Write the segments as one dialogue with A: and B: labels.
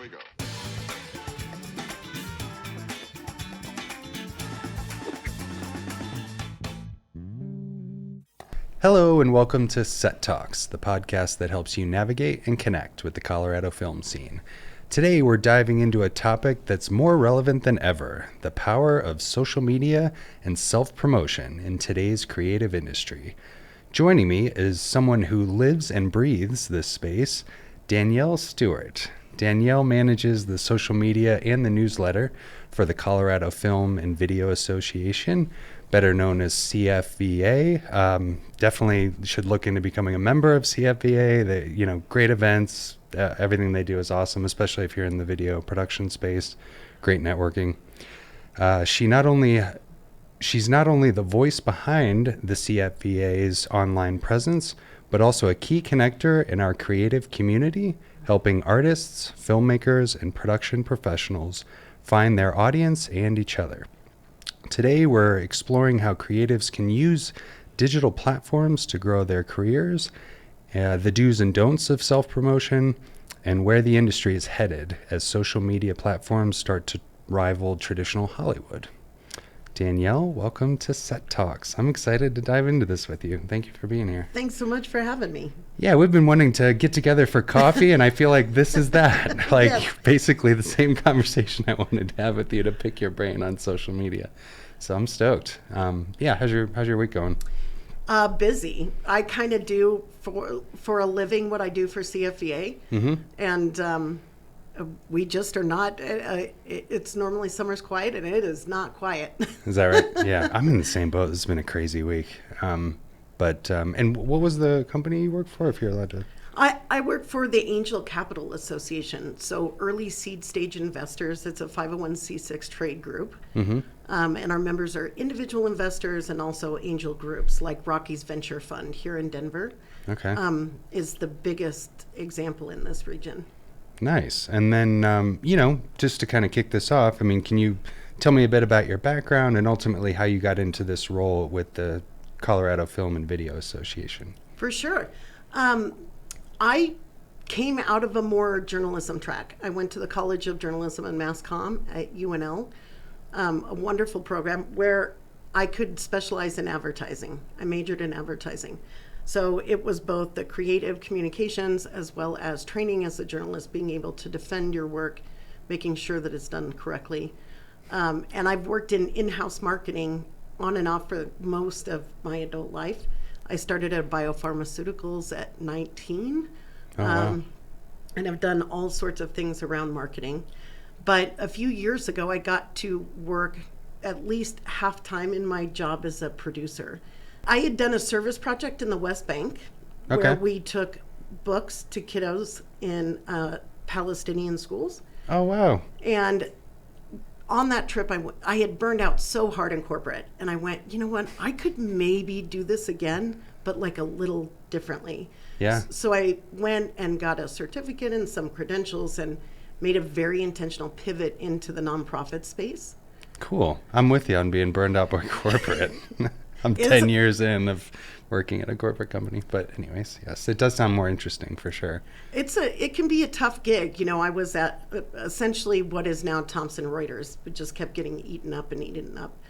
A: we go.
B: Hello and welcome to Set Talks, the podcast that helps you navigate and connect with the Colorado film scene. Today we're diving into a topic that's more relevant than ever, the power of social media and self-promotion in today's creative industry. Joining me is someone who lives and breathes this space, Dannielle Stewart. Dannielle manages the social media and the newsletter for the Colorado Film and Video Association, better known as CFVA. Definitely should look into becoming a member of CFVA. They, great events. Everything they do is awesome, especially if you're in the video production space. Great networking. She's not only the voice behind the CFVA's online presence, but also a key connector in our creative community, helping artists, filmmakers, and production professionals find their audience and each other. Today, we're exploring how creatives can use digital platforms to grow their careers, the do's and don'ts of self-promotion, and where the industry is headed as social media platforms start to rival traditional Hollywood. Dannielle, welcome to Set Talks. I'm excited to dive into this with you. Thank you for being here.
C: Thanks so much for having me.
B: Yeah, we've been wanting to get together for coffee, and I feel like this is that. Basically the same conversation I wanted to have with you to pick your brain on social media. So I'm stoked. How's your week going?
C: Busy. I kind of do for a living what I do for CFVA, and we just are not. It's normally summer's quiet, and it is not quiet.
B: Is that right? Yeah, I'm in the same boat. This has been a crazy week. And what was the company you work for, if you're allowed to?
C: I work for the Angel Capital Association, so early seed stage investors. It's a 501c6 trade group, and our members are individual investors and also angel groups like Rocky's Venture Fund here in Denver.
B: Okay,
C: is the biggest example in this region.
B: Nice. And then, just to kind of kick this off, can you tell me a bit about your background and ultimately how you got into this role with the Colorado Film and Video Association?
C: For sure. I came out of a more journalism track. I went to the College of Journalism and Mass Comm at UNL, a wonderful program where I could specialize in advertising. I majored in advertising. So it was both the creative communications as well as training as a journalist, being able to defend your work, making sure that it's done correctly. And I've worked in in-house marketing on and off for most of my adult life. I started at biopharmaceuticals at 19, and I've done all sorts of things around marketing. But a few years ago, I got to work at least half time in my job as a producer. I had done a service project in the West Bank where we took books to kiddos in Palestinian schools.
B: Oh, wow.
C: And on that trip, I had burned out so hard in corporate, and I went, you know what, I could maybe do this again, but like a little differently.
B: Yeah.
C: So I went and got a certificate and some credentials and made a very intentional pivot into the nonprofit space.
B: Cool. I'm with you on being burned out by corporate. I'm 10 years in of working at a corporate company. But anyways, yes, it does sound more interesting for sure. It
C: can be a tough gig. I was at essentially what is now Thomson Reuters, but just kept getting eaten up.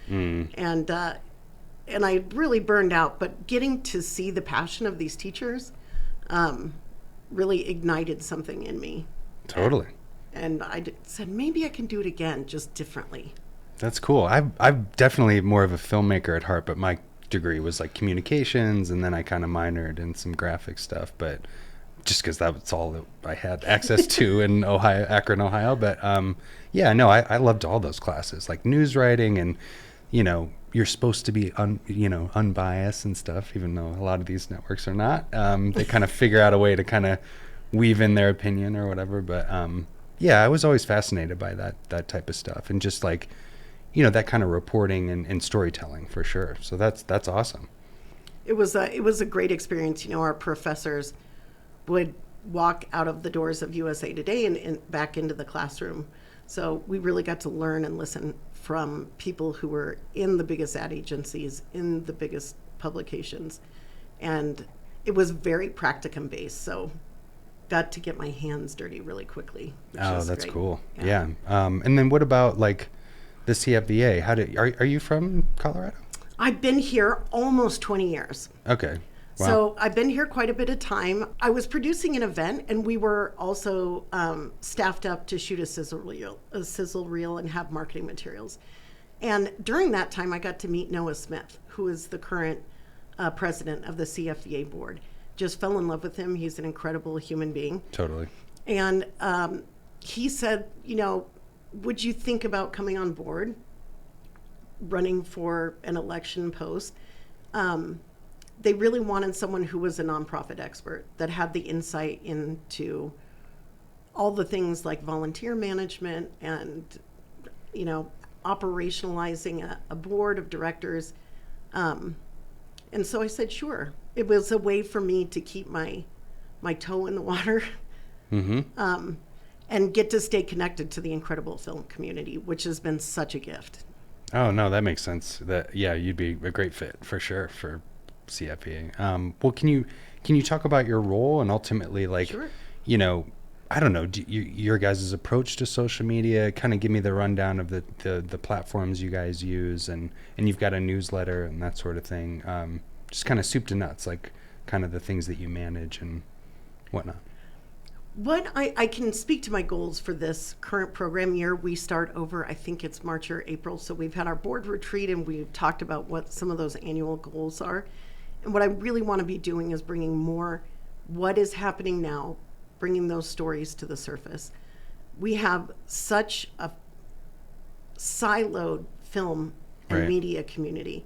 C: And I really burned out. But getting to see the passion of these teachers really ignited something in me.
B: Totally.
C: And I said, maybe I can do it again, just differently.
B: That's cool. I'm definitely more of a filmmaker at heart, but my degree was like communications, and then I kind of minored in some graphic stuff, but just because that's all that I had access to in Akron, Ohio. But I loved all those classes, like news writing, and you're supposed to be unbiased and stuff, even though a lot of these networks are not. They kind of figure out a way to kind of weave in their opinion or whatever. But I was always fascinated by that type of stuff, and just like that kind of reporting and storytelling for sure. So that's awesome.
C: It was a great experience. Our professors would walk out of the doors of USA Today and back into the classroom. So we really got to learn and listen from people who were in the biggest ad agencies, in the biggest publications. And it was very practicum based. So got to get my hands dirty really quickly.
B: Oh, that's
C: great.
B: cool. Yeah. And then what about like the CFVA? Are you from Colorado?
C: I've been here almost 20 years.
B: Okay. Wow.
C: So I've been here quite a bit of time. I was producing an event, and we were also staffed up to shoot a sizzle reel and have marketing materials. And during that time, I got to meet Noah Smith, who is the current president of the CFVA board. Just fell in love with him. He's an incredible human being.
B: Totally.
C: And he said, would you think about coming on board, running for an election post? They really wanted someone who was a nonprofit expert that had the insight into all the things like volunteer management and, operationalizing a board of directors. And so I said, sure. It was a way for me to keep my toe in the water.
B: Mm-hmm.
C: And get to stay connected to the incredible film community, which has been such a gift.
B: Oh, no, that makes sense. You'd be a great fit for sure for CFVA. Well, can you talk about your role and ultimately, like,
C: Sure.
B: I don't know, your guys' approach to social media? Kind of give me the rundown of the platforms you guys use, and you've got a newsletter and that sort of thing. Just kind of soup to nuts, like kind of the things that you manage and whatnot.
C: What I can speak to my goals for this current program year. We start over, I think it's March or April. So we've had our board retreat and we've talked about what some of those annual goals are. And what I really want to be doing is bringing more what is happening now, bringing those stories to the surface. We have such a siloed film and
B: Right.
C: media community.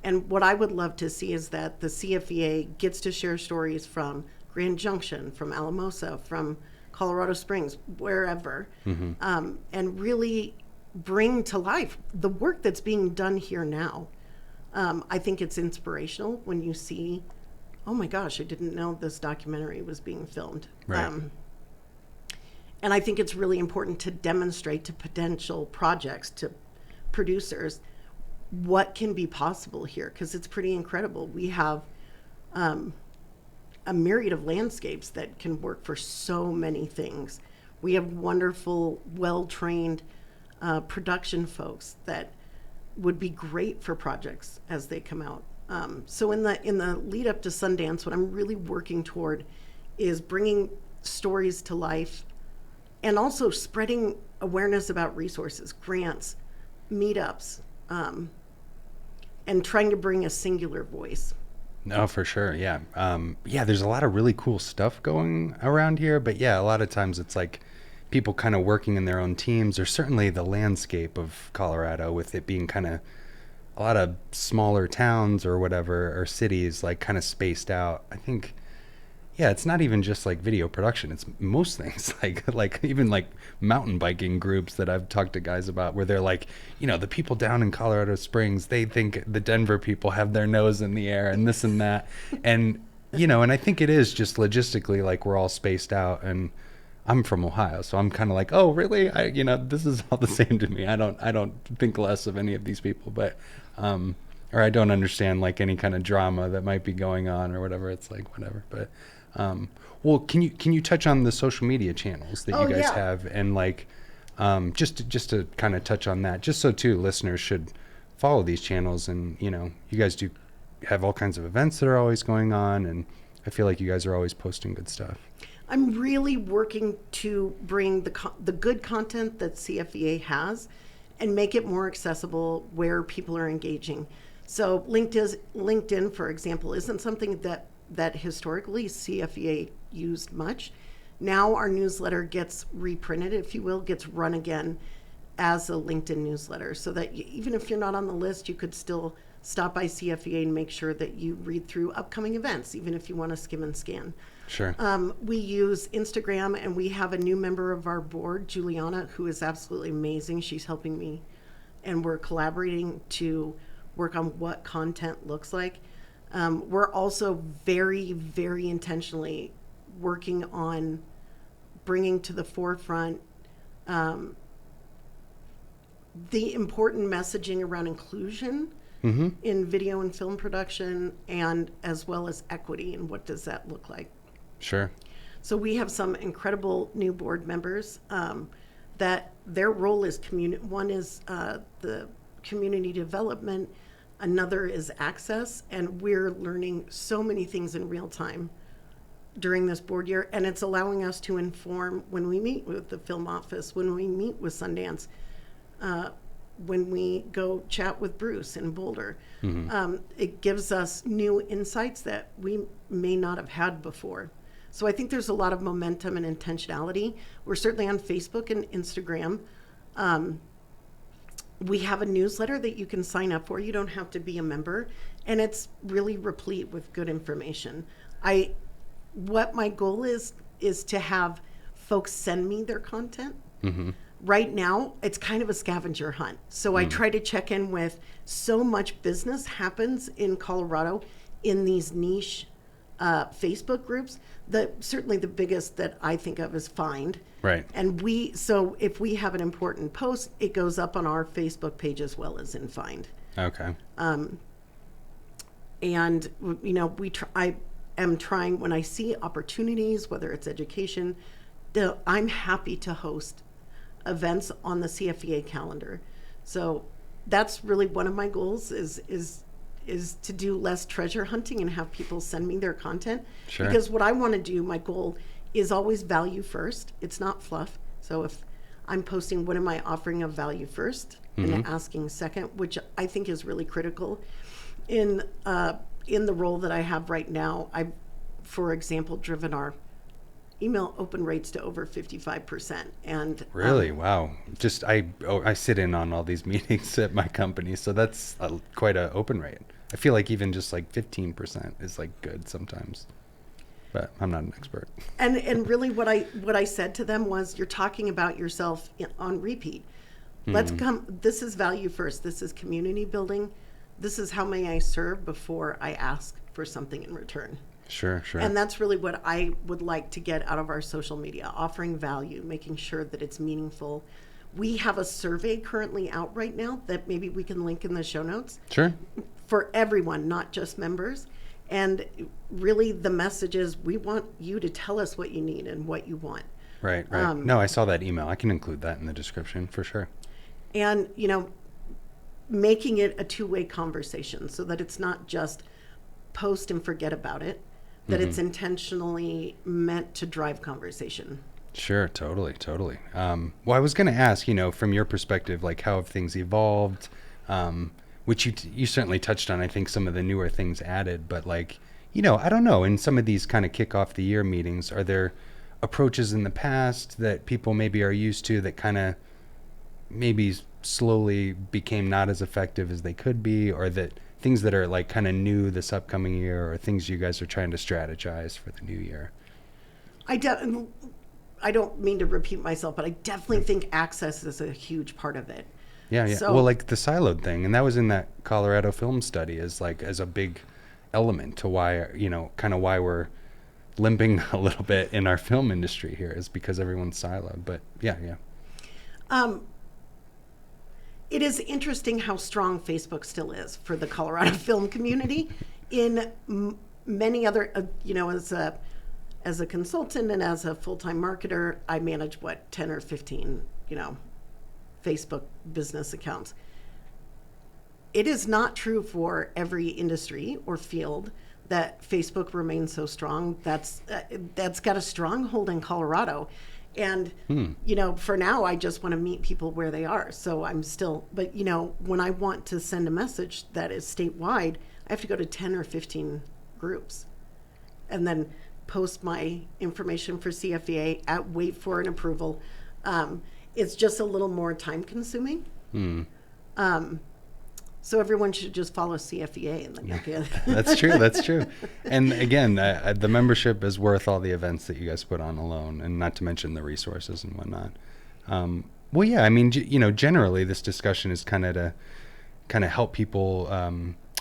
C: And what I would love to see is that the CFVA gets to share stories from Grand Junction, from Alamosa, from Colorado Springs, wherever, and really bring to life the work that's being done here now. I think it's inspirational when you see, oh my gosh, I didn't know this documentary was being filmed.
B: Right.
C: And I think it's really important to demonstrate to potential projects, to producers, what can be possible here, because it's pretty incredible. We have a myriad of landscapes that can work for so many things. We have wonderful, well-trained production folks that would be great for projects as they come out. So in the lead up to Sundance, what I'm really working toward is bringing stories to life and also spreading awareness about resources, grants, meetups, and trying to bring a singular voice.
B: No, for sure. Yeah. There's a lot of really cool stuff going around here, but a lot of times it's like people kind of working in their own teams, or certainly the landscape of Colorado with it being kind of a lot of smaller towns or whatever, or cities like kind of spaced out. I think, it's not even just like video production. It's most things like even like mountain biking groups that I've talked to guys about where they're like, the people down in Colorado Springs, they think the Denver people have their nose in the air and this and that. And, and I think it is just logistically like we're all spaced out, and I'm from Ohio, so I'm kind of like, oh, really? This is all the same to me. I don't think less of any of these people, but, or I don't understand like any kind of drama that might be going on or whatever. It's like, whatever. But, well, can you touch on the social media channels that you guys have, and like, just to kind of touch on that, just so too listeners should follow these channels, and you guys do have all kinds of events that are always going on, and I feel like you guys are always posting good stuff.
C: I'm really working to bring the good content that CFVA has and make it more accessible where people are engaging. So LinkedIn, for example, isn't something that historically CFVA used much. Now our newsletter gets reprinted, if you will, gets run again as a LinkedIn newsletter, so that even if you're not on the list, you could still stop by CFVA and make sure that you read through upcoming events, even if you want to skim and scan.
B: Sure.
C: We use Instagram, and we have a new member of our board, Juliana, who is absolutely amazing. She's helping me, and we're collaborating to work on what content looks like. We're also very, very intentionally working on bringing to the forefront the important messaging around inclusion in video and film production, and as well as equity, and what does that look like.
B: Sure.
C: So we have some incredible new board members that their role is one is the community development, another is access, and we're learning so many things in real time during this board year, and it's allowing us to inform when we meet with the film office, when we meet with Sundance, when we go chat with Bruce in Boulder. It gives us new insights that we may not have had before. So I think there's a lot of momentum and intentionality. We're certainly on Facebook and Instagram. We have a newsletter that you can sign up for. You don't have to be a member, and it's really replete with good information. What my goal is to have folks send me their content. Right now, it's kind of a scavenger hunt. So I try to check in with so much business happens in Colorado in these niche Facebook groups. Certainly the biggest that I think of is Find.
B: Right.
C: And so if we have an important post, it goes up on our Facebook page as well as in Find.
B: Okay.
C: And you know, I am trying, when I see opportunities, whether it's education, I'm happy to host events on the CFVA calendar. So that's really one of my goals is to do less treasure hunting and have people send me their content.
B: Sure.
C: Because what I want to do, my goal is always value first. It's not fluff. So if I'm posting, what am I offering of value first and asking second, which I think is really critical in the role that I have right now. I've, for example, driven our email open rates to over 55%. And
B: really, wow. Just I sit in on all these meetings at my company, so that's quite an open rate. I feel like even just like 15% is like good sometimes, but I'm not an expert.
C: And really, what I said to them was, you're talking about yourself on repeat. Let's come. This is value first. This is community building. This is how may I serve before I ask for something in return.
B: Sure.
C: And that's really what I would like to get out of our social media, offering value, making sure that it's meaningful. We have a survey currently out right now that maybe we can link in the show notes.
B: Sure.
C: For everyone, not just members. And really the message is, we want you to tell us what you need and what you want.
B: Right. No, I saw that email. I can include that in the description for sure.
C: And, you know, making it a two-way conversation so that it's not just post and forget about it, that it's intentionally meant to drive conversation.
B: Sure, totally. Well, I was going to ask, you know, from your perspective, like how have things evolved, which you certainly touched on, I think some of the newer things added, but like, you know, I don't know, in some of these kind of kick off the year meetings, are there approaches in the past that people maybe are used to that kind of maybe slowly became not as effective as they could be, or that things that are like kind of new this upcoming year, or things you guys are trying to strategize for the new year? I
C: don't mean to repeat myself, but I definitely think access is a huge part of it.
B: Yeah.
C: So,
B: well, like the siloed thing, and that was in that Colorado film study as a big element to why, you know, kind of why we're limping a little bit in our film industry here, is because everyone's siloed. But yeah.
C: It is interesting how strong Facebook still is for the Colorado film community. In many other, you know, as a consultant and as a full-time marketer, I manage 10 or 15, you know, Facebook business accounts. It is not true for every industry or field that Facebook remains so strong. That's got a stronghold in Colorado. And, you know, for now, I just want to meet people where they are. So I'm still, but, you know, when I want to send a message that is statewide, I have to go to 10 or 15 groups and then post my information for CFVA, wait for an approval. It's just a little more time consuming. So everyone should just follow CFVA and then you'll get
B: That's true. And again, the membership is worth all the events that you guys put on alone, and not to mention the resources and whatnot. Well, yeah, I mean, you know, generally this discussion is kind of to help people,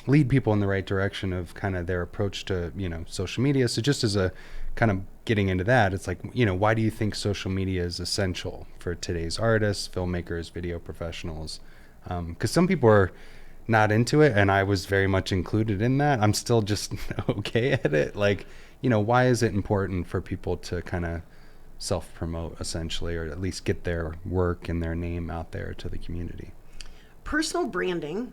B: lead people in the right direction of kind of their approach to, you know, social media. So just as a kind of getting into that, it's like, you know, why do you think social media is essential for today's artists, filmmakers, video professionals? Because some people are not into it, and I was very much included in that. I'm still just okay at it. Like, why is it important for people to kind of self-promote essentially, or at least get their work and their name out there to the community?
C: Personal branding,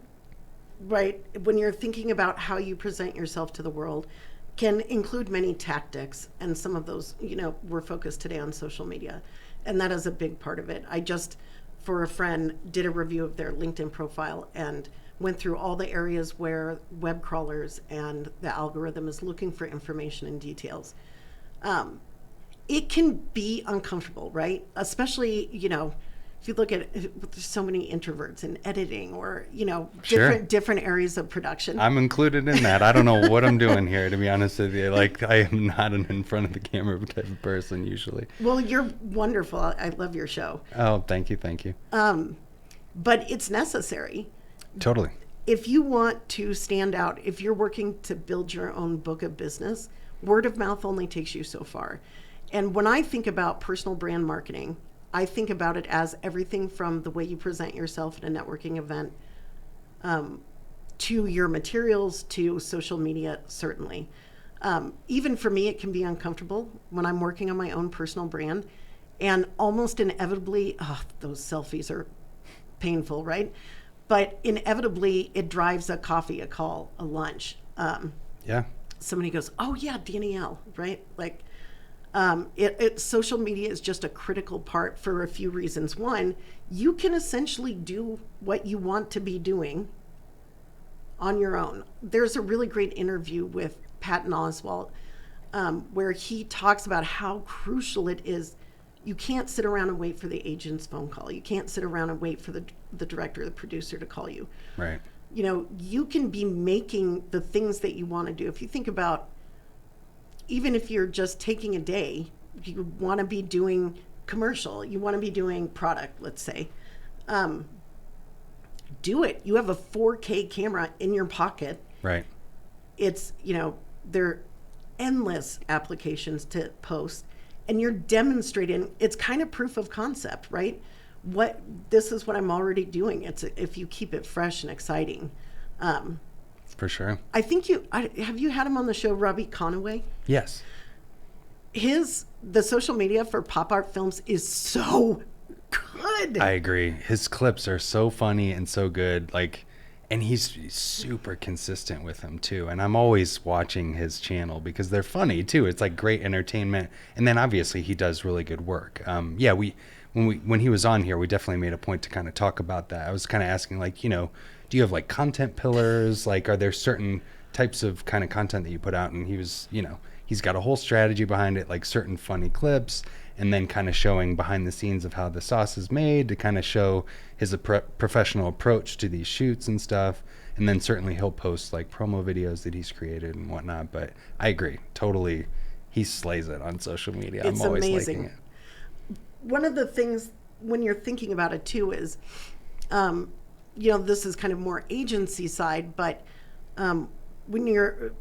C: right, when you're thinking about how you present yourself to the world, can include many tactics, and some of those, we're focused today on social media, and that is a big part of it. I just, for a friend, did a review of their LinkedIn profile and went through all the areas where web crawlers and the algorithm is looking for information and details. It can be uncomfortable, right? Especially, if you look at, there's so many introverts in editing, or different areas of production.
B: I'm included in that. I don't know what I'm doing here, to be honest with you. Like, I am not an in front of the camera type of person usually.
C: Well, you're wonderful. I love your show.
B: Oh, thank you.
C: But it's necessary.
B: Totally.
C: If you want to stand out, if you're working to build your own book of business, word of mouth only takes you so far. And when I think about personal brand marketing, I think about it as everything from the way you present yourself at a networking event, to your materials, to social media, certainly. Even for me, it can be uncomfortable when I'm working on my own personal brand. And almost inevitably, those selfies are painful, right? But inevitably, it drives a coffee, a call, a lunch.
B: Yeah.
C: Somebody goes, oh yeah, Dannielle, right? Like, social media is just a critical part for a few reasons. One, you can essentially do what you want to be doing on your own. There's a really great interview with Patton Oswalt, where he talks about how crucial it is. You can't sit around and wait for the agent's phone call. You can't sit around and wait for the director or the producer to call you.
B: Right.
C: You can be making the things that you want to do. If you think about, even if you're just taking a day, you want to be doing commercial, you want to be doing product, let's say, do it. You have a 4K camera in your pocket.
B: Right.
C: It's, there are endless applications to post, and you're demonstrating. It's kind of proof of concept, right? This is what I'm already doing. It's if you keep it fresh and exciting.
B: For sure.
C: I think have you had him on the show, Robbie Conaway?
B: Yes.
C: The social media for Popart films is so good.
B: I agree. His clips are so funny and so good. Like, and he's super consistent with them too. And I'm always watching his channel because they're funny too. It's like great entertainment. And then obviously he does really good work. When he was on here, we definitely made a point to kind of talk about that. I was kind of asking, like, do you have like content pillars? Like, are there certain types of kind of content that you put out? And he was, he's got a whole strategy behind it, like certain funny clips, and then kind of showing behind the scenes of how the sauce is made to kind of show his professional approach to these shoots and stuff. And then certainly he'll post like promo videos that he's created and whatnot. But I agree, totally. He slays it on social media.
C: It's
B: I'm always
C: amazing.
B: liking it.
C: One of the things when you're thinking about it too is, this is kind of more agency side, but when you're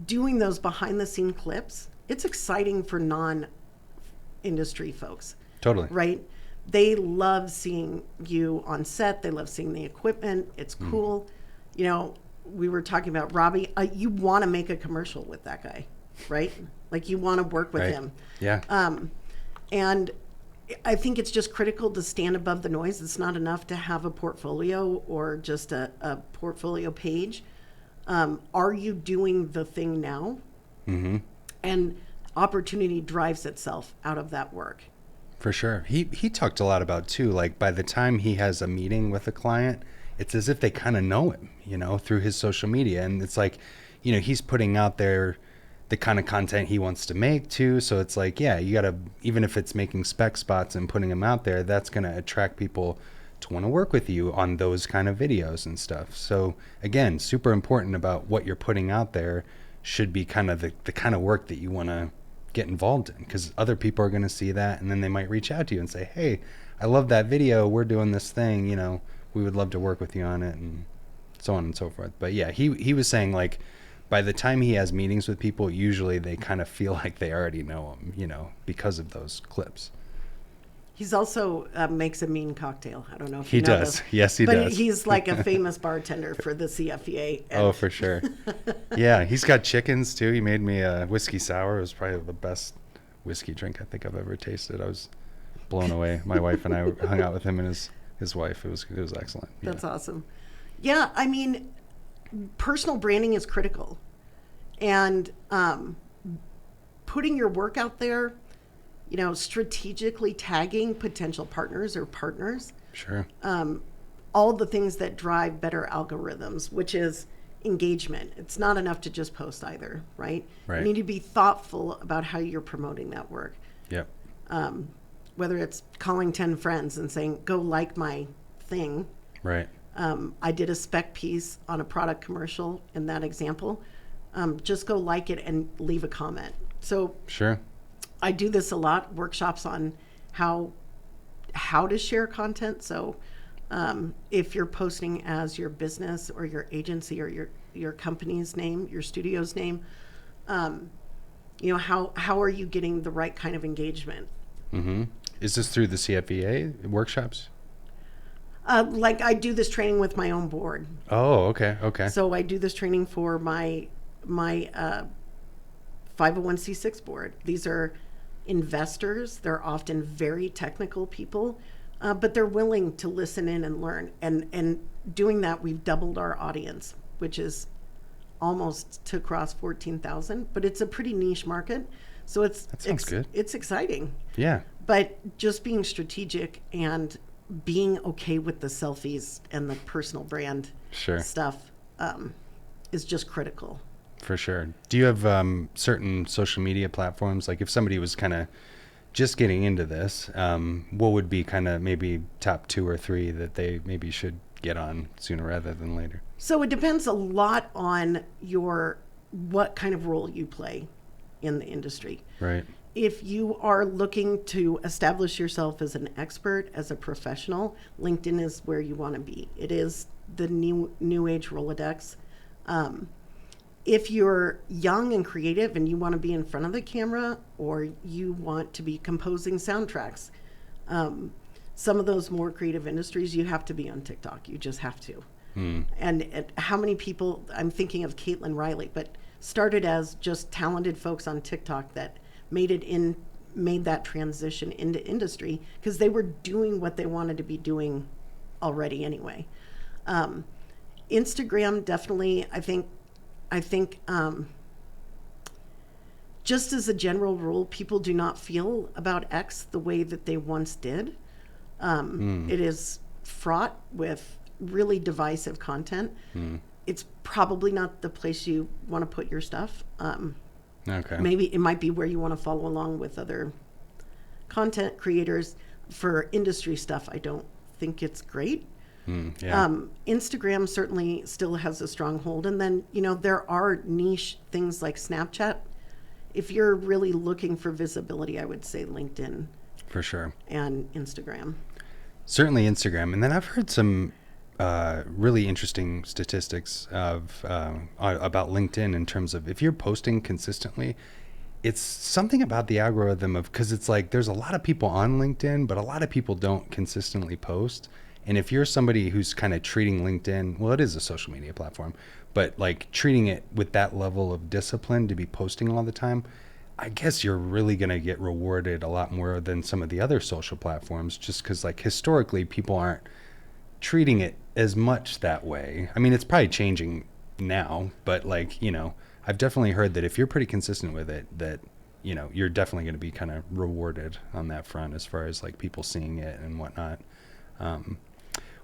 C: doing those behind the scene clips, it's exciting for non-industry folks.
B: Totally.
C: Right? They love seeing you on set. They love seeing the equipment. It's cool. We were talking about Robbie. You want to make a commercial with that guy, right? Like, you want to work with him.
B: Yeah.
C: And I think it's just critical to stand above the noise. It's not enough to have a portfolio or just a portfolio page. Are you doing the thing now?
B: Mm-hmm.
C: And opportunity drives itself out of that work.
B: For sure. He talked a lot about too, like, by the time he has a meeting with a client, it's as if they kind of know him, through his social media. And it's like, he's putting out there the kind of content he wants to make too. So it's like, yeah, you gotta, even if it's making spec spots and putting them out there, that's going to attract people to want to work with you on those kind of videos and stuff. So again, super important about what you're putting out there should be kind of the kind of work that you want to get involved in, because other people are going to see that, and then they might reach out to you and say, hey, I love that video, we're doing this thing, we would love to work with you on it, and so on and so forth. But yeah, he was saying, like, by the time he has meetings with people, usually they kind of feel like they already know him, because of those clips.
C: He's also makes a mean cocktail. I don't know if
B: He
C: you know
B: does.
C: this.
B: Yes, he
C: but
B: does.
C: He's like a famous bartender for the CFVA.
B: Oh, for sure. Yeah, he's got chickens too. He made me a whiskey sour. It was probably the best whiskey drink I think I've ever tasted. I was blown away. My wife and I hung out with him and his wife. It was excellent. Yeah.
C: That's awesome. Yeah, I mean, personal branding is critical, and putting your work out there, strategically tagging potential partners or partners,
B: Sure.
C: all the things that drive better algorithms, which is engagement. It's not enough to just post either, right?
B: Right.
C: You need to be thoughtful about how you're promoting that work.
B: Yep.
C: Whether it's calling 10 friends and saying, go like my thing.
B: Right.
C: I did a spec piece on a product commercial in that example. Just go like it and leave a comment. So
B: Sure.
C: I do this a lot, workshops on how to share content. So if you're posting as your business or your agency or your company's name, your studio's name, how are you getting the right kind of engagement?
B: Mm-hmm. Is this through the CFVA workshops?
C: Like I do this training with my own board.
B: Oh, okay. Okay.
C: So I do this training for my 501c6 board. These are investors. They're often very technical people, but they're willing to listen in and learn. And doing that, we've doubled our audience, which is almost to cross 14,000. But it's a pretty niche market, so
B: That sounds good.
C: It's exciting.
B: Yeah.
C: But just being strategic and being okay with the selfies and the personal brand
B: Sure.
C: stuff is just critical.
B: For sure. Do you have certain social media platforms? Like if somebody was kind of just getting into this, what would be kind of maybe top 2 or 3 that they maybe should get on sooner rather than later?
C: So it depends a lot on what kind of role you play in the industry.
B: Right.
C: If you are looking to establish yourself as an expert, as a professional, LinkedIn is where you want to be. It is the new age Rolodex. If you're young and creative and you want to be in front of the camera, or you want to be composing soundtracks, some of those more creative industries, you have to be on TikTok. You just have to. And how many people, I'm thinking of Caitlin Riley, but started as just talented folks on TikTok that made that transition into industry because they were doing what they wanted to be doing already anyway. Instagram, definitely, I think just as a general rule, people do not feel about X the way that they once did. It is fraught with really divisive content. It's probably not the place you want to put your stuff.
B: Okay.
C: Maybe it might be where you want to follow along with other content creators. For industry stuff, I don't think it's great.
B: Yeah.
C: Instagram certainly still has a strong hold. And then, there are niche things like Snapchat. If you're really looking for visibility, I would say LinkedIn.
B: For sure.
C: And Instagram.
B: Certainly Instagram. And then I've heard some really interesting statistics about LinkedIn in terms of if you're posting consistently, it's something about the algorithm because it's like there's a lot of people on LinkedIn, but a lot of people don't consistently post. And if you're somebody who's kind of treating LinkedIn, well, it is a social media platform, but like treating it with that level of discipline to be posting all the time, I guess you're really going to get rewarded a lot more than some of the other social platforms, just because like historically people aren't treating it as much that way. I mean, it's probably changing now, but like, I've definitely heard that if you're pretty consistent with it, that, you're definitely going to be kind of rewarded on that front as far as like people seeing it and whatnot.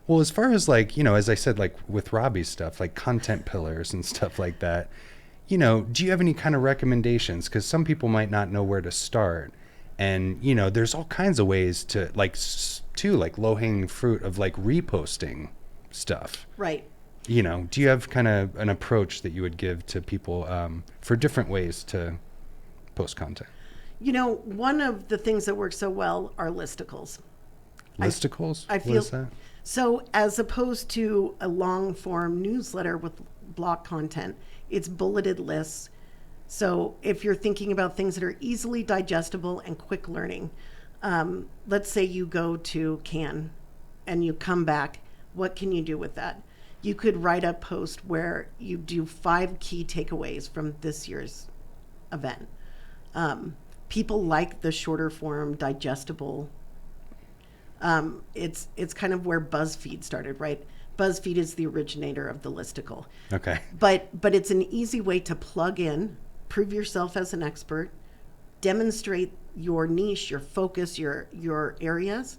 B: Well, as far as like, as I said, like with Robbie's stuff, like content pillars and stuff like that, do you have any kind of recommendations? Because some people might not know where to start. And, there's all kinds of ways to like low-hanging fruit of like reposting stuff.
C: Right.
B: Do you have kind of an approach that you would give to people for different ways to post content?
C: One of the things that works so well are listicles.
B: Listicles?
C: I feel,
B: what is that?
C: So as opposed to a long form newsletter with block content, it's bulleted lists. So if you're thinking about things that are easily digestible and quick learning, Let's say you go to Cannes and you come back. What can you do with that? You could write a post where you do 5 key takeaways from this year's event. People like the shorter form, digestible. It's kind of where BuzzFeed started, right? BuzzFeed is the originator of the listicle.
B: Okay.
C: But it's an easy way to plug in, prove yourself as an expert, demonstrate your niche, your focus, your areas,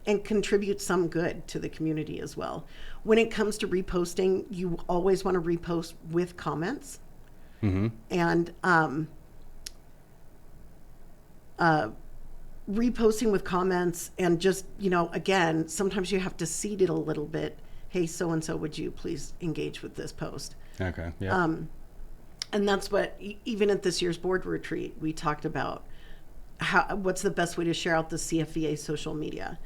C: and contribute some good to the community as well. When it comes to reposting, you always want to repost with comments.
B: Mm-hmm.
C: And reposting with comments, and just, again, sometimes you have to seed it a little bit. Hey, so-and-so, would you please engage with this post?
B: Okay. Yeah.
C: And that's what, even at this year's board retreat, we talked about what's the best way to share out the CFVA social media.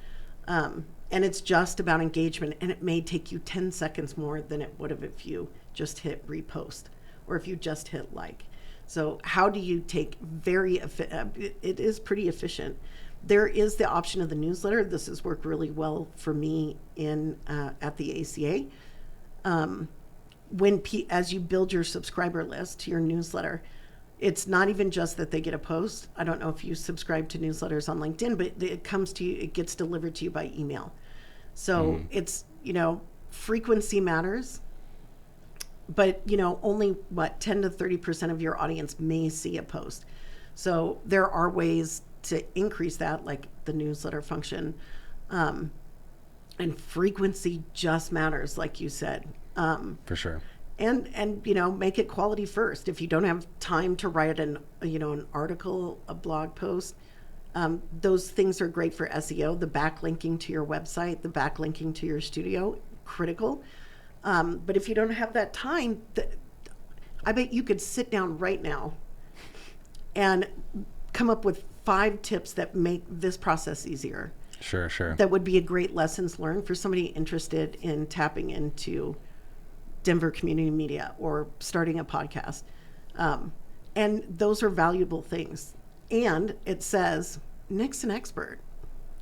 C: And it's just about engagement, and it may take you 10 seconds more than it would have if you just hit repost or if you just hit like. So how do you take it is pretty efficient. There is the option of the newsletter. This has worked really well for me at the ACA. As you build your subscriber list to your newsletter, it's not even just that they get a post. I don't know if you subscribe to newsletters on LinkedIn, but it comes to you, it gets delivered to you by email. So it's, frequency matters, but only 10 to 30% of your audience may see a post. So there are ways to increase that, like the newsletter function. And frequency just matters, like you said.
B: For sure.
C: And make it quality first. If you don't have time to write an article, a blog post, those things are great for SEO. The backlinking to your website, the backlinking to your studio, critical. But if you don't have that time, I bet you could sit down right now and come up with 5 tips that make this process easier.
B: Sure.
C: That would be a great lessons learned for somebody interested in tapping into Denver community media or starting a podcast. And those are valuable things. And it says, Nick's an expert.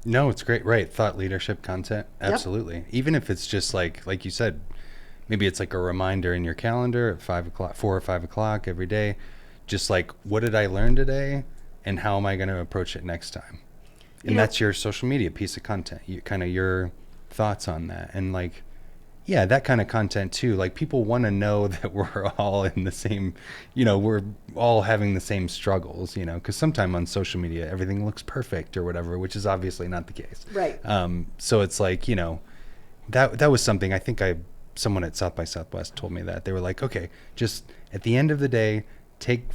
B: No, it's great. Right. Thought leadership content. Absolutely. Yep. Even if it's just like you said, maybe it's like a reminder in your calendar at 4 or 5 o'clock every day. Just like, what did I learn today? And how am I going to approach it next time? And that's your social media piece of content. Your thoughts on that. And that kind of content too. Like, people want to know that we're all in the same, we're all having the same struggles, because sometimes on social media, everything looks perfect or whatever, which is obviously not the case.
C: Right.
B: So it's like, that was something I think someone at South by Southwest told me that. They were like, okay, just at the end of the day, take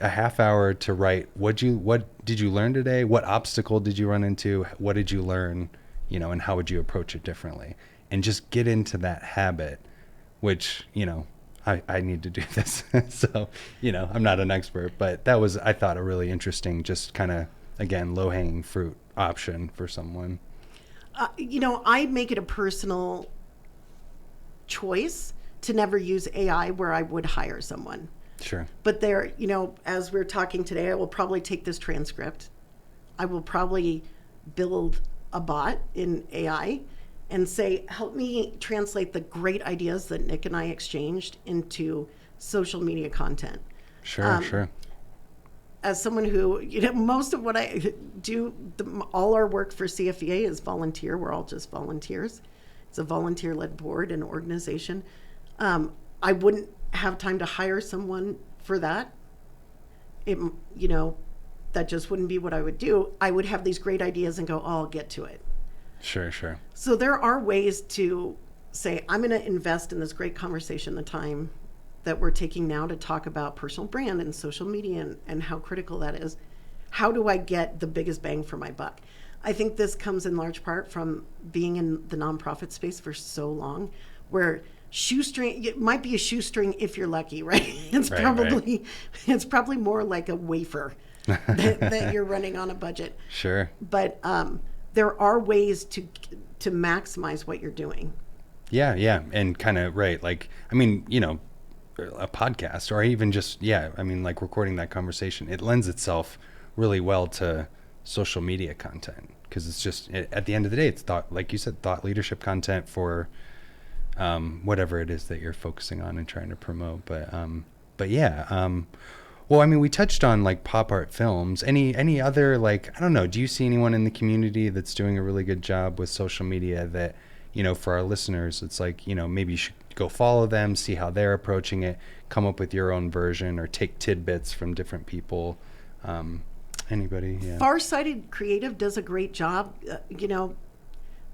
B: a half hour to write what did you learn today? What obstacle did you run into? What did you learn? And how would you approach it differently? And just get into that habit, which, I need to do this. So, I'm not an expert, but that was, I thought, a really interesting, just kind of, again, low-hanging fruit option for someone.
C: I make it a personal choice to never use AI where I would hire someone.
B: Sure.
C: But there, as we're talking today, I will probably take this transcript. I will probably build a bot in AI and say, help me translate the great ideas that Nick and I exchanged into social media content.
B: Sure.
C: As someone who, most of what I do, all our work for CFVA is volunteer. We're all just volunteers. It's a volunteer-led board and organization. I wouldn't have time to hire someone for that. That just wouldn't be what I would do. I would have these great ideas and go, I'll get to it.
B: Sure.
C: So there are ways to say, I'm going to invest in this great conversation, the time that we're taking now to talk about personal brand and social media and how critical that is. How do I get the biggest bang for my buck? I think this comes in large part from being in the nonprofit space for so long, where it might be a shoestring if you're lucky, right? It's probably more like a wafer that you're running on a budget.
B: Sure.
C: But there are ways to maximize what you're doing.
B: Yeah. And kind of, right. Like, a podcast or even just, like recording that conversation, it lends itself really well to social media content, because it's just at the end of the day, it's thought, like you said, thought leadership content for whatever it is that you're focusing on and trying to promote. But yeah, well, I mean, we touched on like Popart Films. Any other, like, I don't know, do you see anyone in the community that's doing a really good job with social media that, you know, for our listeners, it's like, you know, maybe you should go follow them, see how they're approaching it, come up with your own version, or take tidbits from different people. Anybody? Yeah.
C: Farsighted Creative does a great job. You know,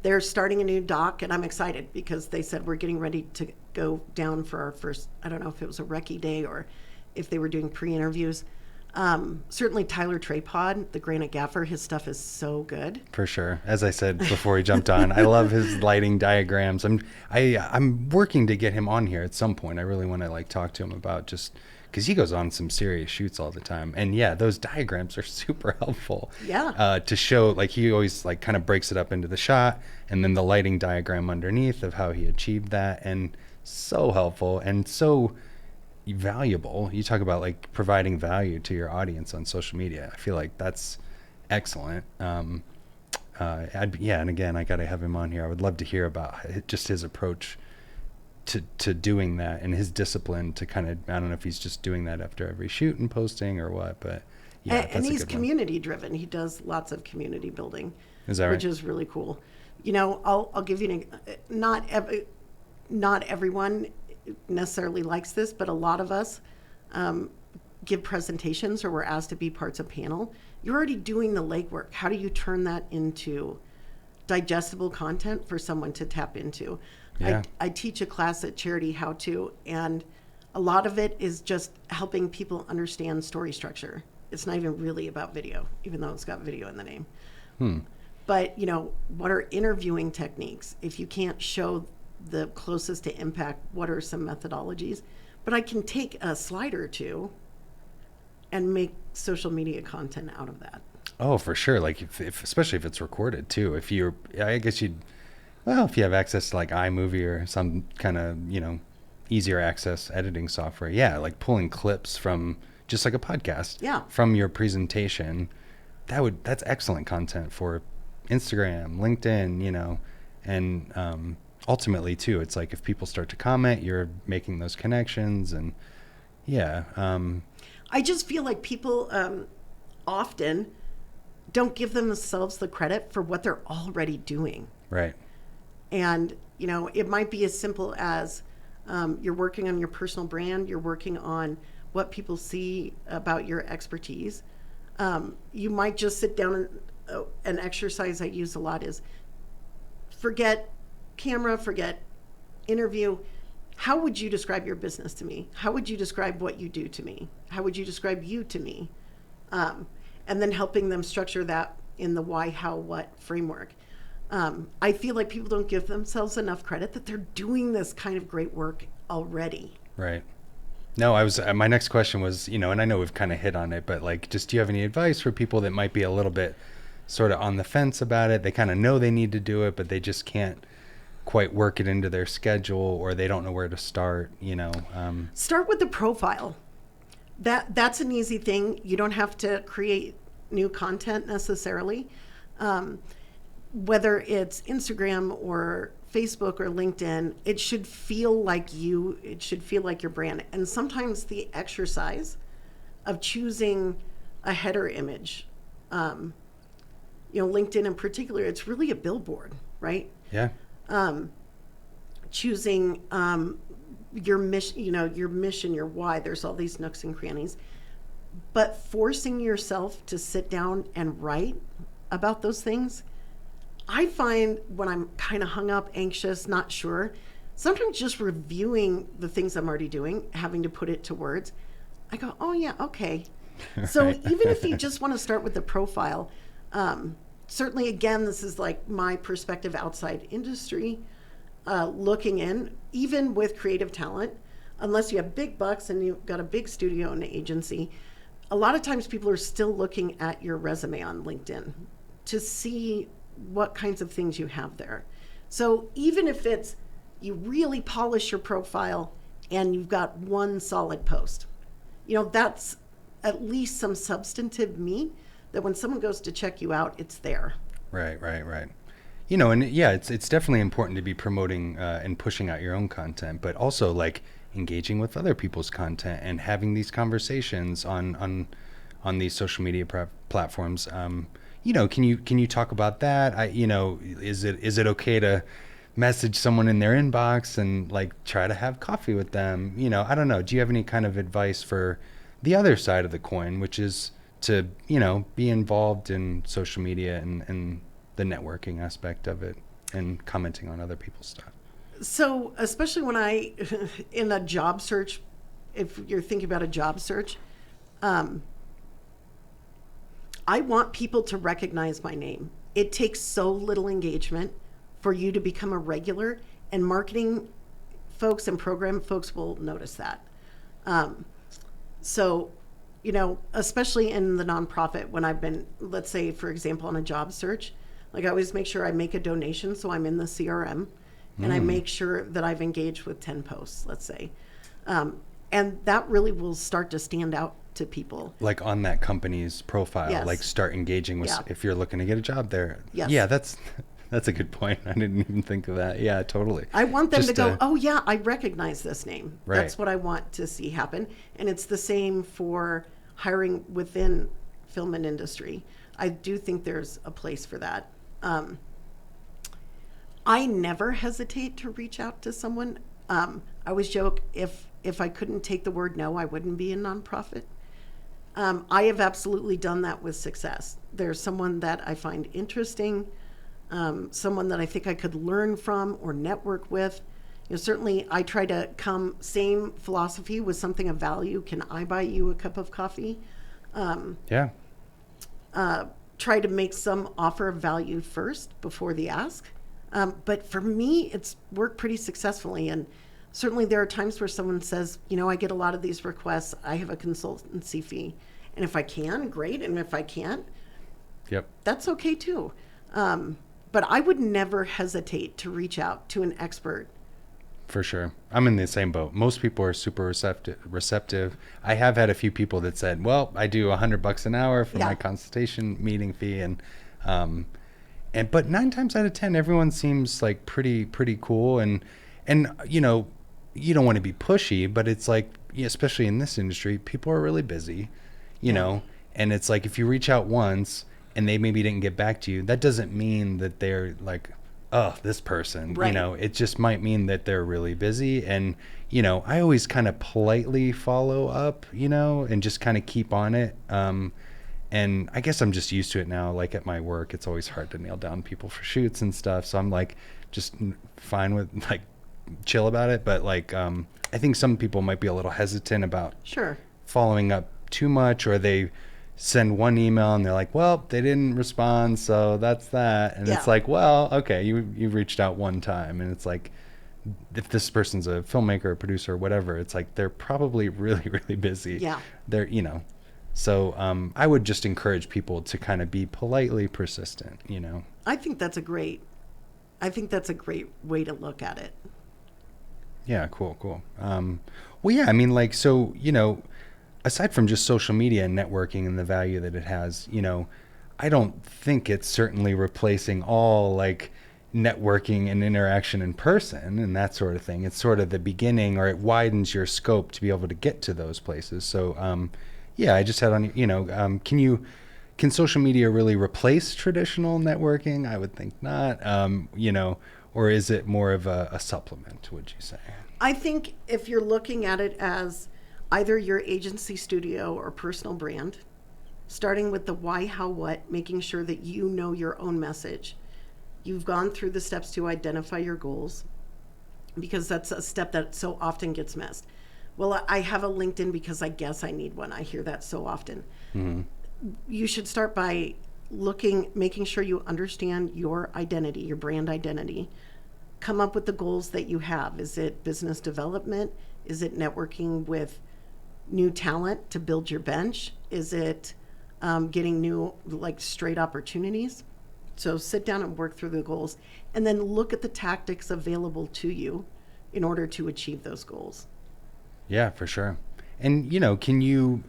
C: they're starting a new doc, and I'm excited because they said we're getting ready to go down for our first, I don't know if it was a recce day or if they were doing pre-interviews. Certainly Tyler Trapod, the Granite Gaffer, his stuff is so good.
B: For sure. As I said before he jumped on, I love his lighting diagrams. I'm working to get him on here at some point. I really want to like talk to him about, just because he goes on some serious shoots all the time. And yeah, those diagrams are super helpful.
C: Yeah.
B: To show, like, he always like kind of breaks it up into the shot and then the lighting diagram underneath of how he achieved that. And so helpful and so valuable. You talk about like providing value to your audience on social media. I feel like that's excellent. And again, I got to have him on here. I would love to hear about just his approach to doing that and his discipline to kind of, I don't know if he's just doing that after every shoot and posting or what, but yeah,
C: and he's community driven. He does lots of community building,
B: is that right?
C: Which is really cool. You know, I'll give you not everyone necessarily likes this, but a lot of us give presentations or we're asked to be parts of panel. You're already doing the legwork. How do you turn that into digestible content for someone to tap into?
B: Yeah.
C: I teach a class at Charity How To, and a lot of it is just helping people understand story structure. It's not even really about video, even though it's got video in the name. But, you know, what are interviewing techniques? If you can't show the closest to impact, what are some methodologies? But I can take a slide or two and make social media content out of that.
B: Oh, for sure. Like if especially if it's recorded too. If you have access to like iMovie or some kind of, you know, easier access editing software. Yeah. Like pulling clips from just like a podcast.
C: Yeah.
B: From your presentation. That's excellent content for Instagram, LinkedIn, you know, and, ultimately too, it's like if people start to comment, you're making those connections. And yeah.
C: I just feel like people often don't give themselves the credit for what they're already doing.
B: Right.
C: And, you know, it might be as simple as you're working on your personal brand, you're working on what people see about your expertise. You might just sit down and an exercise I use a lot is forget camera, forget interview. How would you describe your business to me? How would you describe what you do to me? How would you describe you to me? And then helping them structure that in the why, how, what framework. I feel like people don't give themselves enough credit that they're doing this kind of great work already.
B: Right. No, my next question was, you know, and I know we've kind of hit on it, but like, just do you have any advice for people that might be a little bit sort of on the fence about it? They kind of know they need to do it, but they just can't quite work it into their schedule, or they don't know where to start, you know.
C: Start with the profile. That's an easy thing. You don't have to create new content necessarily. Whether it's Instagram or Facebook or LinkedIn, it should feel like you. It should feel like your brand. And sometimes the exercise of choosing a header image, you know, LinkedIn in particular, it's really a billboard, right?
B: Yeah.
C: Choosing your mission, you know, your why. There's all these nooks and crannies, but forcing yourself to sit down and write about those things. I find when I'm kind of hung up, anxious, not sure, sometimes just reviewing the things I'm already doing, having to put it to words, I go, oh yeah, okay. So even if you just want to start with the profile, certainly, again, this is like my perspective outside industry, looking in, even with creative talent, unless you have big bucks and you've got a big studio and an agency, a lot of times people are still looking at your resume on LinkedIn to see what kinds of things you have there. So even if it's you really polish your profile and you've got one solid post, you know, that's at least some substantive meat that when someone goes to check you out, it's there.
B: Right, right, right. You know, and yeah, it's definitely important to be promoting and pushing out your own content, but also like engaging with other people's content and having these conversations on these social media platforms. You know, can you talk about that? You know, is it okay to message someone in their inbox and like try to have coffee with them? You know, I don't know. Do you have any kind of advice for the other side of the coin, which is to, you know, be involved in social media and the networking aspect of it and commenting on other people's stuff?
C: So, especially when in a job search, if you're thinking about a job search, I want people to recognize my name. It takes so little engagement for you to become a regular, and marketing folks and program folks will notice that. So, you know, especially in the nonprofit, when I've been, let's say, for example, on a job search, like I always make sure I make a donation so I'm in the CRM, and I make sure that I've engaged with 10 posts, let's say. And that really will start to stand out to people.
B: Like on that company's profile,
C: Yes.
B: like start engaging with,
C: Yeah.
B: if you're looking to get a job there.
C: Yes.
B: Yeah, that's a good point. I didn't even think of that. Yeah, totally.
C: I want them
B: Just
C: to go, oh yeah, I recognize this name.
B: Right.
C: That's what I want to see happen. And it's the same for hiring within film and industry. I do think there's a place for that. I never hesitate to reach out to someone. I always joke, if I couldn't take the word no, I wouldn't be a nonprofit. I have absolutely done that with success. There's someone that I find interesting, someone that I think I could learn from or network with. You know, certainly I try to come same philosophy with something of value. Can I buy you a cup of coffee?
B: Yeah.
C: Try to make some offer of value first before the ask. But for me, it's worked pretty successfully. And certainly there are times where someone says, you know, I get a lot of these requests. I have a consultancy fee. And if I can, great. And if I can't,
B: Yep.
C: that's okay too. But I would never hesitate to reach out to an expert.
B: For sure. I'm in the same boat. Most people are super receptive. I have had a few people that said, well, I do $100 an hour for
C: Yeah.
B: my consultation meeting fee. But 9 times out of 10, everyone seems like pretty cool. And, you know, you don't want to be pushy, but it's like, especially in this industry, people are really busy, you know, and it's like, if you reach out once and they maybe didn't get back to you, that doesn't mean that they're like, oh, this person,
C: Right.
B: you know, it just might mean that they're really busy. And, you know, I always kind of politely follow up, you know, and just kind of keep on it. And I guess I'm just used to it now. Like at my work, it's always hard to nail down people for shoots and stuff. So I'm like, just fine with like chill about it. But like, I think some people might be a little hesitant about
C: Sure.
B: following up too much, or they send one email and they're like, well, they didn't respond, so that's that. And
C: Yeah.
B: it's like, well, okay, you reached out one time, and it's like, if this person's a filmmaker, a producer, or whatever, it's like they're probably really, really busy.
C: Yeah.
B: They're, you know, so I would just encourage people to kind of be politely persistent, you know.
C: I think that's a great way to look at it.
B: Yeah, cool. Well, yeah, I mean, like, so, you know, aside from just social media and networking and the value that it has, you know, I don't think it's certainly replacing all like networking and interaction in person and that sort of thing. It's sort of the beginning, or it widens your scope to be able to get to those places. So, yeah, I just had on, you know, can social media really replace traditional networking? I would think not, you know, or is it more of a supplement, would you say?
C: I think if you're looking at it as either your agency, studio, or personal brand, starting with the why, how, what, making sure that you know your own message. You've gone through the steps to identify your goals, because that's a step that so often gets missed. Well, I have a LinkedIn because I guess I need one. I hear that so often.
B: Mm-hmm.
C: You should start by making sure you understand your identity, your brand identity. Come up with the goals that you have. Is it business development? Is it networking with new talent to build your bench? Is it getting new, like, straight opportunities? So sit down and work through the goals, and then look at the tactics available to you in order to achieve those goals.
B: Yeah, for sure. And, you know, can you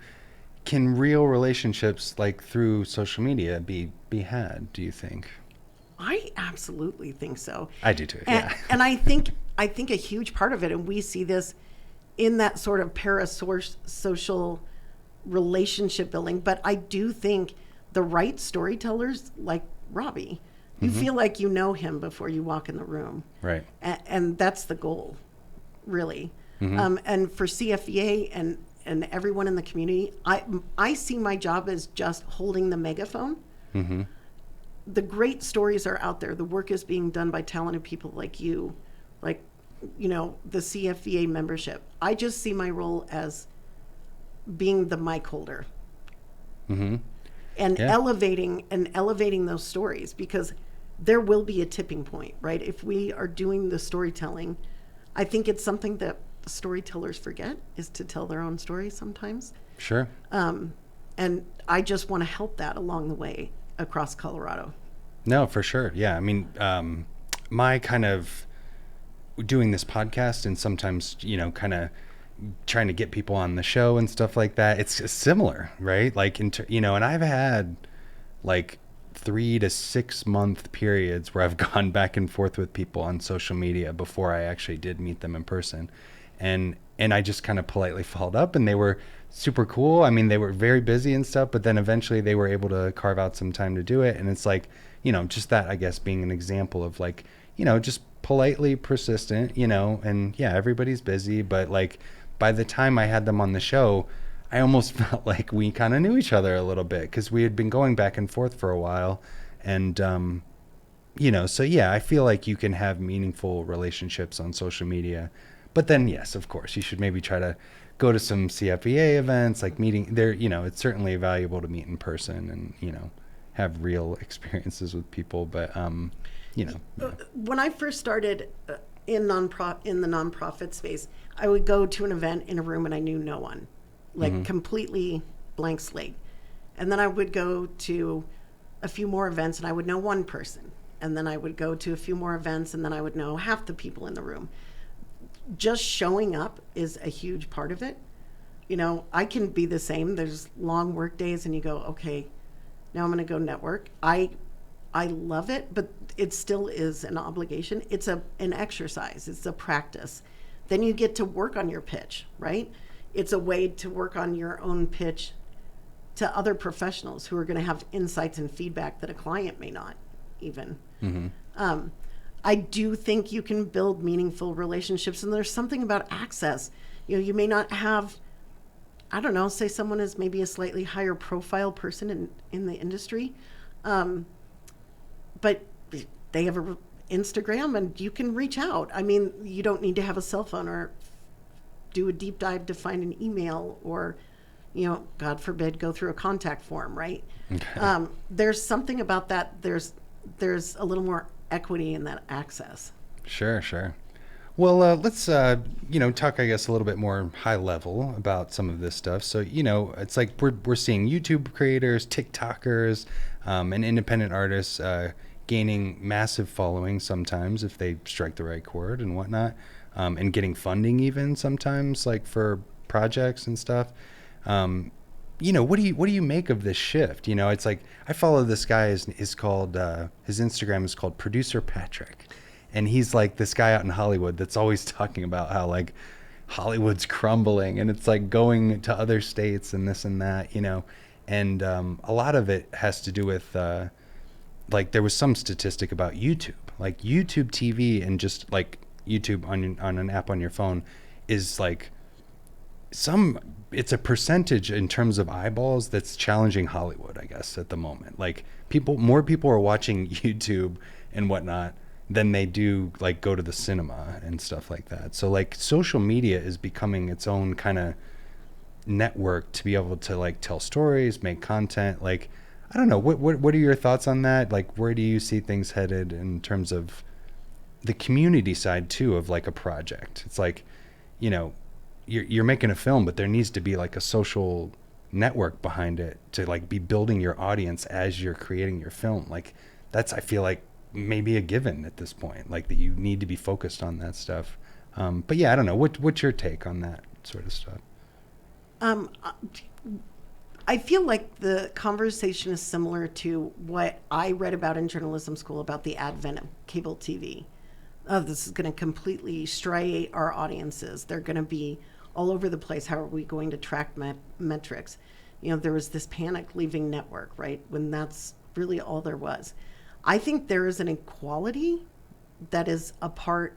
B: can real relationships like through social media be had, do you think?
C: I absolutely think so.
B: I do too.
C: And,
B: Yeah.
C: and I think a huge part of it, and we see this in that sort of parasocial relationship building, but I do think the right storytellers like Robbie, you feel like you know him before you walk in the room.
B: Right.
C: And that's the goal, really. And for CFVA and everyone in the community, I see my job as just holding the megaphone. The great stories are out there. The work is being done by talented people like you, like, the CFVA membership. I just see my role as being the mic holder and
B: Yeah.
C: elevating those stories, because there will be a tipping point, right? If we are doing the storytelling, I think it's something that storytellers forget, is to tell their own story sometimes.
B: Sure.
C: And I just want to help that along the way across Colorado.
B: No, for sure. Yeah. I mean, my kind of doing this podcast and sometimes, kind of trying to get people on the show and stuff like that, it's similar, right? Like, and I've had like 3 to 6 month periods where I've gone back and forth with people on social media before I actually did meet them in person. And I just kind of politely followed up, and they were super cool. I mean, they were very busy and stuff, but then eventually they were able to carve out some time to do it. And it's like, just that, I guess, being an example of like, just politely persistent, and yeah, everybody's busy, but like by the time I had them on the show, I almost felt like we kind of knew each other a little bit, because we had been going back and forth for a while. And, so yeah, I feel like you can have meaningful relationships on social media. But then, yes, of course, you should maybe try to go to some CFVA events, like meeting there. It's certainly valuable to meet in person and, have real experiences with people. But, yeah.
C: When I first started in the nonprofit space, I would go to an event in a room and I knew no one, like completely blank slate. And then I would go to a few more events and I would know one person. And then I would go to a few more events and then I would know half the people in the room. Just showing up is a huge part of it. I can be the same. There's long work days and you go, okay, now I'm going to go network. I love it, but it still is an obligation. It's an exercise. It's a practice. Then you get to work on your pitch, right? It's a way to work on your own pitch to other professionals who are going to have insights and feedback that a client may not even. I do think you can build meaningful relationships, and there's something about access. You may not have, I don't know, say someone is maybe a slightly higher profile person in the industry, but they have an Instagram and you can reach out. I mean, you don't need to have a cell phone or do a deep dive to find an email or, God forbid, go through a contact form, right? Okay. There's something about that. There's a little more equity in that access.
B: Sure. Well, let's, talk, I guess, a little bit more high level about some of this stuff. So, it's like we're seeing YouTube creators, TikTokers, and independent artists gaining massive following sometimes if they strike the right chord and whatnot, and getting funding even sometimes, like for projects and stuff. What do you make of this shift? It's like I follow this guy. Is called his Instagram is called Producer Patrick, and he's like this guy out in Hollywood that's always talking about how like Hollywood's crumbling and it's like going to other states and this and that, and a lot of it has to do with like there was some statistic about YouTube, like YouTube TV and just like YouTube on an app on your phone is like it's a percentage in terms of eyeballs that's challenging Hollywood, I guess, at the moment. Like more people are watching YouTube and whatnot than they do like go to the cinema and stuff like that. So like social media is becoming its own kind of network to be able to like tell stories, make content. Like, I don't know, what are your thoughts on that? Like, where do you see things headed in terms of the community side too of like a project? It's like, you're making a film, but there needs to be like a social network behind it to like be building your audience as you're creating your film. Like that's, I feel like maybe a given at this point, like that you need to be focused on that stuff. But yeah, I don't know. What's your take on that sort of stuff?
C: I feel like the conversation is similar to what I read about in journalism school about the advent of cable TV. Oh, this is going to completely stray our audiences. They're going to be all over the place. How are we going to track metrics? You know, there was this panic leaving network, right? When that's really all there was. I think there is an equality that is a part,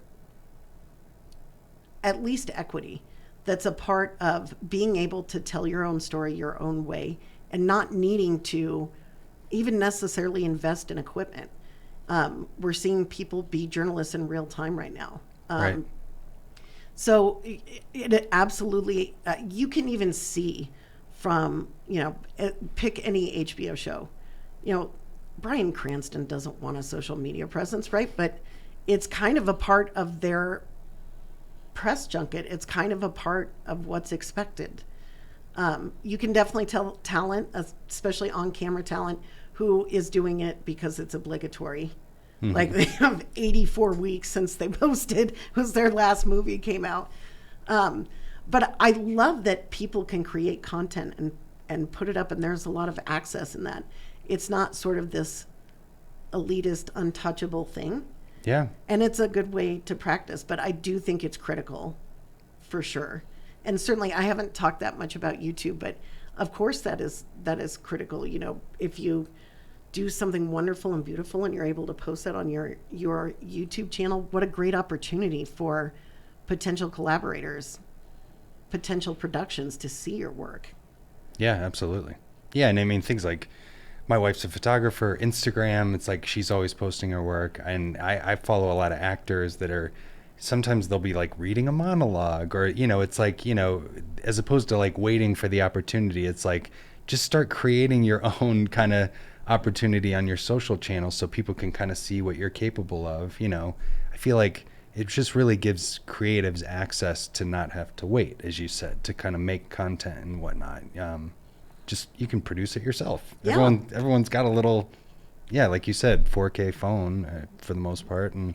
C: at least equity, that's a part of being able to tell your own story your own way and not needing to even necessarily invest in equipment. We're seeing people be journalists in real time right now.
B: Right.
C: So it absolutely, you can even see from, pick any HBO show. Bryan Cranston doesn't want a social media presence, right? But it's kind of a part of their press junket. It's kind of a part of what's expected. You can definitely tell talent, especially on-camera talent, who is doing it because it's obligatory. Mm-hmm. Like they have 84 weeks since they posted, was their last movie came out. But I love that people can create content and put it up, and there's a lot of access in that. It's not sort of this elitist, untouchable thing.
B: Yeah. And
C: it's a good way to practice, but I do think it's critical for sure. And certainly I haven't talked that much about YouTube, but of course that is critical. If you do something wonderful and beautiful and you're able to post that on your YouTube channel, what a great opportunity for potential collaborators, potential productions to see your work.
B: Yeah, absolutely. Yeah, and I mean things like my wife's a photographer, Instagram, it's like she's always posting her work, and I follow a lot of actors that are, sometimes they'll be like reading a monologue, or it's like, as opposed to like waiting for the opportunity, it's like just start creating your own kind of opportunity on your social channels so people can kind of see what you're capable of. I feel like it just really gives creatives access to not have to wait, as you said, to kind of make content and whatnot. Just you can produce it yourself. Yeah. Everyone's got a little, like you said, 4K phone for the most part, and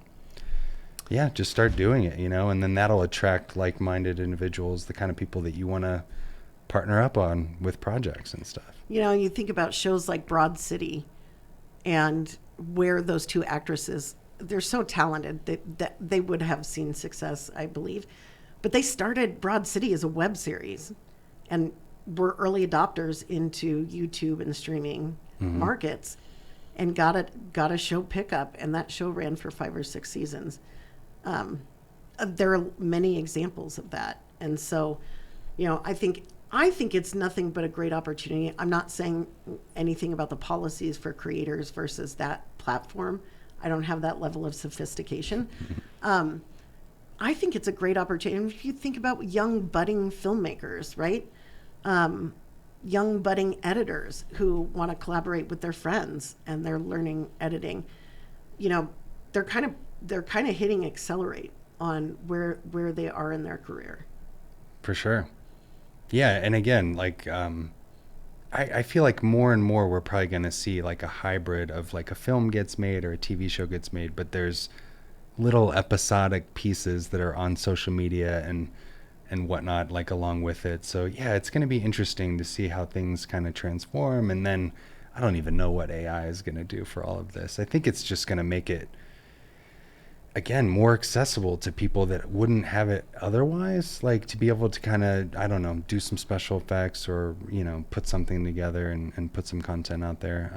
B: just start doing it, and then that'll attract like-minded individuals, the kind of people that you want to partner up on with projects and stuff.
C: You think about shows like Broad City, and where those two actresses, they're so talented that they would have seen success, I believe, but they started Broad City as a web series, and were early adopters into YouTube and streaming markets, and got a show pickup, and that show ran for 5 or 6 seasons. There are many examples of that, and so, I think it's nothing but a great opportunity. I'm not saying anything about the policies for creators versus that platform. I don't have that level of sophistication. I think it's a great opportunity. If you think about young budding filmmakers, right? Young budding editors who want to collaborate with their friends and they're learning editing, they're kind of hitting accelerate on where they are in their career.
B: For sure. Yeah. And again, like, I feel like more and more we're probably going to see like a hybrid of like a film gets made or a TV show gets made, but there's little episodic pieces that are on social media and whatnot, like along with it. So it's going to be interesting to see how things kind of transform. And then I don't even know what AI is going to do for all of this. I think it's just going to make it, again, more accessible to people that wouldn't have it otherwise, like to be able to kind of, I don't know, do some special effects or, put something together and put some content out there.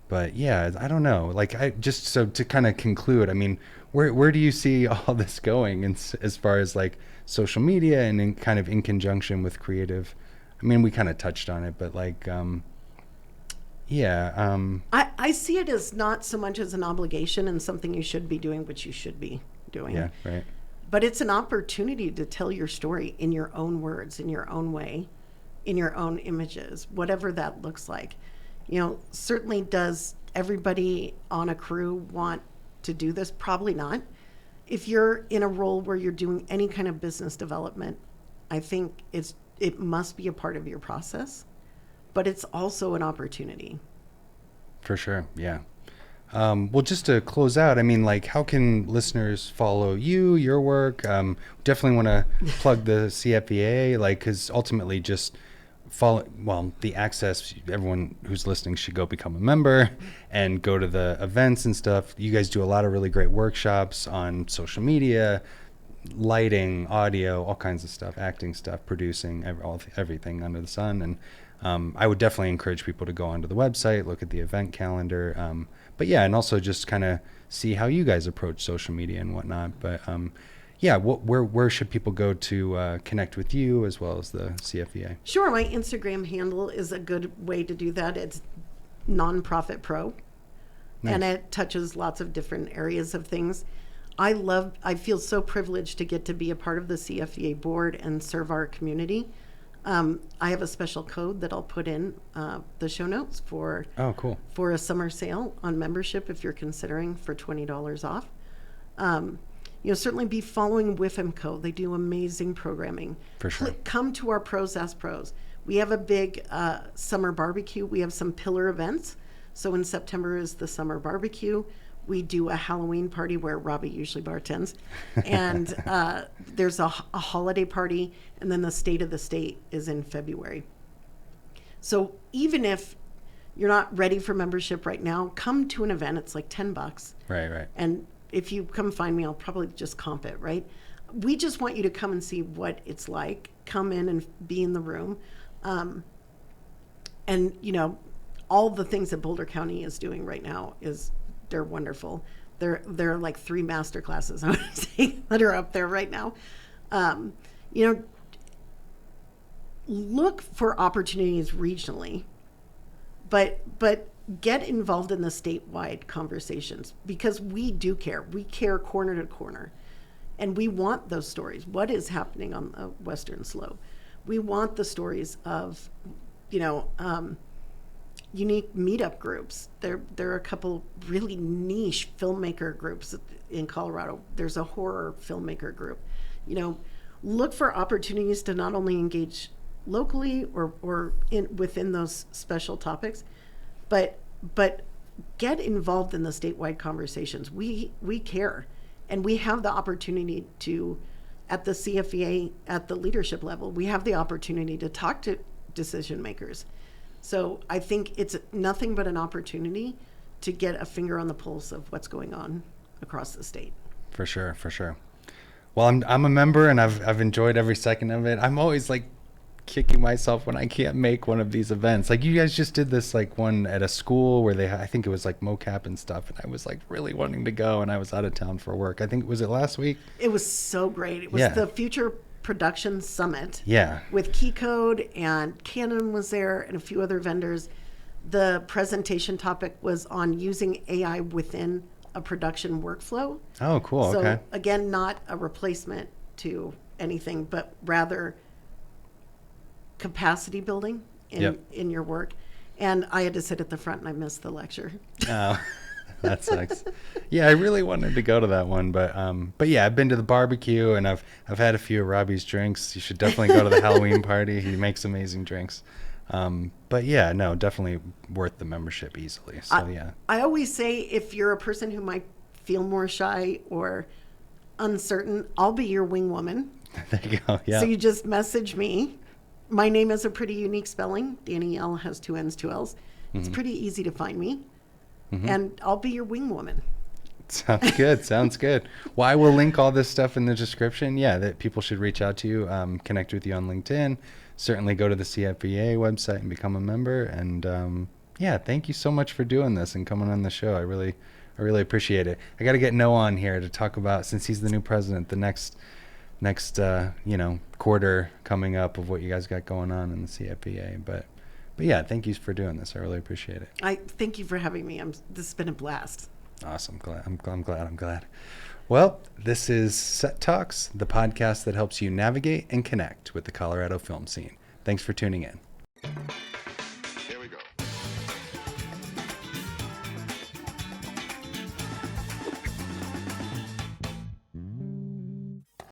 B: But I don't know, like so to kind of conclude, I mean, where do you see all this going as far as like social media and in kind of in conjunction with creative? I mean, we kind of touched on it, but like,
C: I see it as not so much as an obligation and something you should be doing, which you should be doing.
B: Yeah, right.
C: But it's an opportunity to tell your story in your own words, in your own way, in your own images, whatever that looks like. Certainly does everybody on a crew want to do this? Probably not. If you're in a role where you're doing any kind of business development, I think it must be a part of your process, but it's also an opportunity.
B: For sure, yeah. Well, just to close out, I mean, like, how can listeners follow you, your work? Definitely want to plug the CFVA, like, because ultimately just the access, everyone who's listening should go become a member and go to the events and stuff. You guys do a lot of really great workshops on social media, lighting, audio, all kinds of stuff, acting stuff, producing, everything under the sun. And I would definitely encourage people to go onto the website, look at the event calendar. But yeah, and also just kind of see how you guys approach social media and whatnot. But yeah, where should people go to connect with you as well as the CFVA?
C: Sure, my Instagram handle is a good way to do that. It's Nonprofit Pro,
B: Nice.
C: and it touches lots of different areas of things. I feel so privileged to get to be a part of the CFVA board and serve our community. I have a special code that I'll put in the show notes for
B: Oh, cool.
C: for a summer sale on membership if you're considering for $20 off. Certainly be following WIFMCO. They do amazing programming.
B: For sure.
C: Come to our Pros Ask Pros. We have a big summer barbecue. We have some pillar events. So in September is the summer barbecue. We do a Halloween party where Robbie usually bartends. And there's a holiday party. And then the State of the State is in February. So even if you're not ready for membership right now, come to an event. It's like $10.
B: Right.
C: And if you come find me, I'll probably just comp it, right? We just want you to come and see what it's like. Come in and be in the room. And, all the things that Boulder County is doing right now they're wonderful. There are like 3 master classes, I would say, that are up there right now. Look for opportunities regionally, but get involved in the statewide conversations because we do care. We care corner to corner, and we want those stories. What is happening on the Western Slope? We want the stories of, unique meetup groups. There are a couple really niche filmmaker groups in Colorado. There's a horror filmmaker group. Look for opportunities to not only engage locally or within those special topics, but get involved in the statewide conversations. We care, and we have the opportunity to, at the CFVA, at the leadership level, we have the opportunity to talk to decision makers. So I think it's nothing but an opportunity to get a finger on the pulse of what's going on across the state.
B: For sure. Well, I'm a member, and I've enjoyed every second of it. I'm always like kicking myself when I can't make one of these events. Like you guys just did this like one at a school where I think it was like mocap and stuff, and I was like really wanting to go, and I was out of town for work. I think was it last week?
C: It was so great. It was the Future Production Summit.
B: Yeah.
C: With Key Code, and Canon was there and a few other vendors. The presentation topic was on using AI within a production workflow.
B: Oh, cool.
C: So
B: okay.
C: Again, not a replacement to anything, but rather capacity building in your work. And I had to sit at the front and I missed the lecture.
B: Oh, that sucks. Yeah, I really wanted to go to that one, but yeah, I've been to the barbecue and I've had a few of Robbie's drinks. You should definitely go to the Halloween party. He makes amazing drinks. But yeah, no, definitely worth the membership easily. So yeah.
C: I always say if you're a person who might feel more shy or uncertain, I'll be your wing woman.
B: There you go. Yeah.
C: So you just message me. My name is a pretty unique spelling. Dannielle has 2 N's, 2 L's. It's pretty easy to find me. And I'll be your wing woman.
B: Sounds good. Sounds good. Well, I will link all this stuff in the description. Yeah, that people should reach out to you, connect with you on LinkedIn. Certainly go to the CFVA website and become a member. And yeah, thank you so much for doing this and coming on the show. I really appreciate it. I got to get Noah on here to talk about, since he's the new president, the next quarter coming up of what you guys got going on in the CFVA. But yeah, thank you for doing this. I really appreciate it.
C: I thank you for having me. This has been a blast.
B: Awesome. I'm glad. Well, this is Set Talks, the podcast that helps you navigate and connect with the Colorado film scene. Thanks for tuning in.